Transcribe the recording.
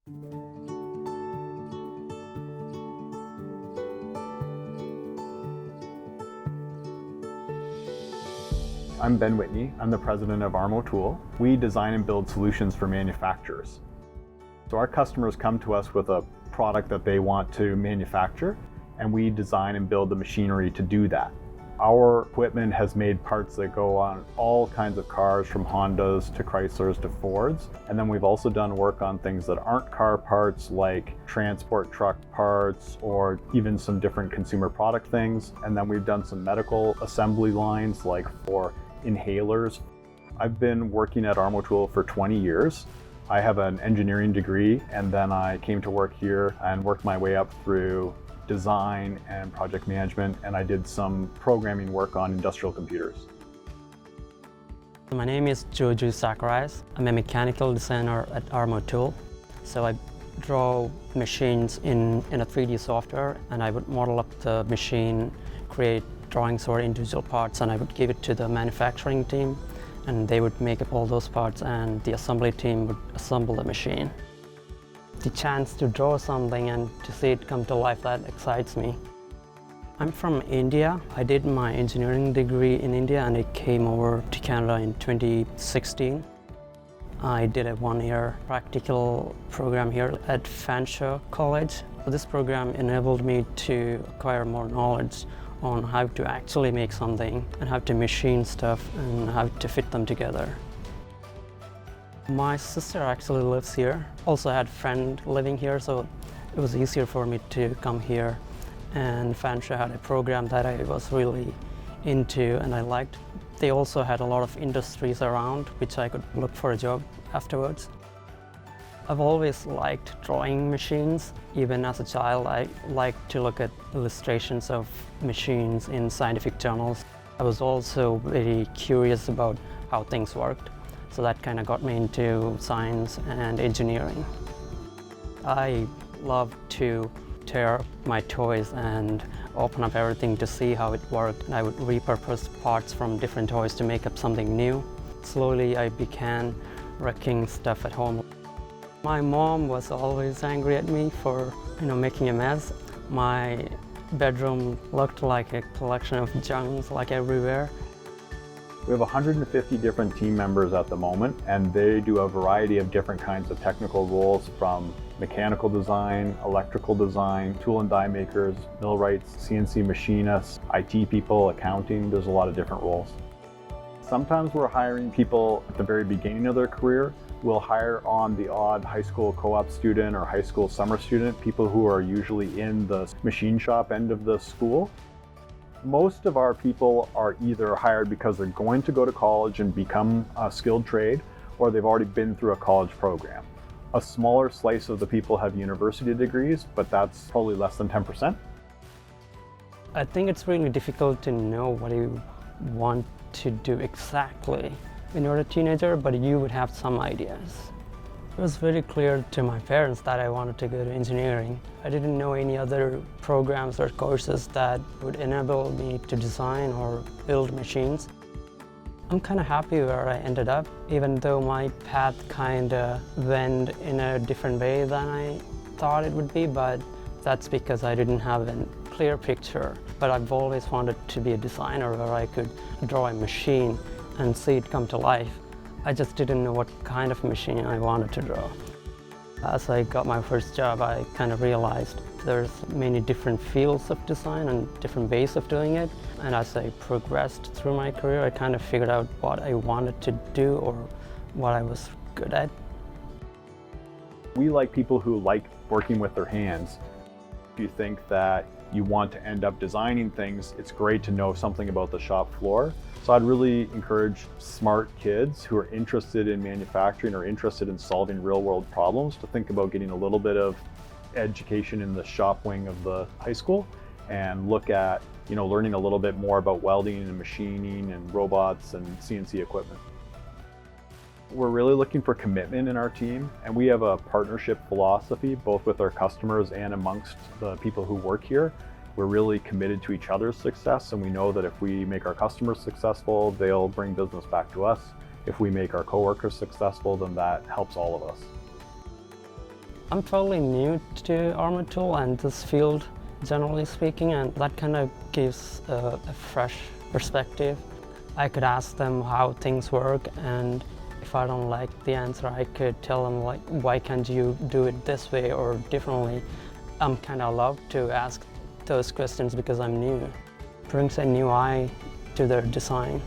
I'm Ben Whitney. I'm the president of Armotool. We design and build solutions for manufacturers. So our customers come to us with a product that they want to manufacture, and we design and build the machinery to do that. Our equipment has made parts that go on all kinds of cars, from Hondas to Chryslers to Fords. And then we've also done work on things that aren't car parts, like transport truck parts, or even some different consumer product things. And then we've done some medical assembly lines, like for inhalers. I've been working at Armotool for 20 years. I have an engineering degree, and then I came to work here and worked my way up through design and project management, and I did some programming work on industrial computers. My name is Joju Zacharias. I'm a mechanical designer at Armotool. So I draw machines in a 3D software, and I would model up the machine, create drawings for individual parts, and I would give it to the manufacturing team, and they would make up all those parts, and the assembly team would assemble the machine. The chance to draw something and to see it come to life, that excites me. I'm from India. I did my engineering degree in India, and I came over to Canada in 2016. I did a one-year practical program here at Fanshawe College. This program enabled me to acquire more knowledge on how to actually make something and how to machine stuff and how to fit them together. My sister actually lives here. Also had a friend living here, so it was easier for me to come here. And Fanshawe had a program that I was really into and I liked. They also had a lot of industries around which I could look for a job afterwards. I've always liked drawing machines. Even as a child, I liked to look at illustrations of machines in scientific journals. I was also very curious about how things worked, so that kind of got me into science and engineering. I love to tear up my toys and open up everything to see how it worked. I would repurpose parts from different toys to make up something new. Slowly, I began wrecking stuff at home. My mom was always angry at me for, making a mess. My bedroom looked like a collection of junks, like everywhere. We have 150 different team members at the moment, and they do a variety of different kinds of technical roles, from mechanical design, electrical design, tool and die makers, millwrights, CNC machinists, IT people, accounting. There's a lot of different roles. Sometimes we're hiring people at the very beginning of their career. We'll hire on the odd high school co-op student or high school summer student, people who are usually in the machine shop end of the school. Most of our people are either hired because they're going to go to college and become a skilled trade, or they've already been through a college program. A smaller slice of the people have university degrees, but that's probably less than 10%. I think it's really difficult to know what you want to do exactly when you're a teenager, but you would have some ideas. It was very clear to my parents that I wanted to go to engineering. I didn't know any other programs or courses that would enable me to design or build machines. I'm kind of happy where I ended up, even though my path kind of went in a different way than I thought it would be, but that's because I didn't have a clear picture. But I've always wanted to be a designer where I could draw a machine and see it come to life. I just didn't know what kind of machine I wanted to draw. As I got my first job, I kind of realized there's many different fields of design and different ways of doing it. And as I progressed through my career, I kind of figured out what I wanted to do or what I was good at. We like people who like working with their hands. If you think that you want to end up designing things, it's great to know something about the shop floor. So I'd really encourage smart kids who are interested in manufacturing or interested in solving real-world problems to think about getting a little bit of education in the shop wing of the high school and look at, learning a little bit more about welding and machining and robots and CNC equipment. We're really looking for commitment in our team, and we have a partnership philosophy both with our customers and amongst the people who work here. We're really committed to each other's success, and we know that if we make our customers successful, they'll bring business back to us. If we make our coworkers successful, then that helps all of us. I'm fairly new to Armotool and this field, generally speaking, and that kind of gives a fresh perspective. I could ask them how things work, and if I don't like the answer, I could tell them, like, why can't you do it this way or differently? I'm kind of allowed to ask those questions because I'm new. It brings a new eye to their design.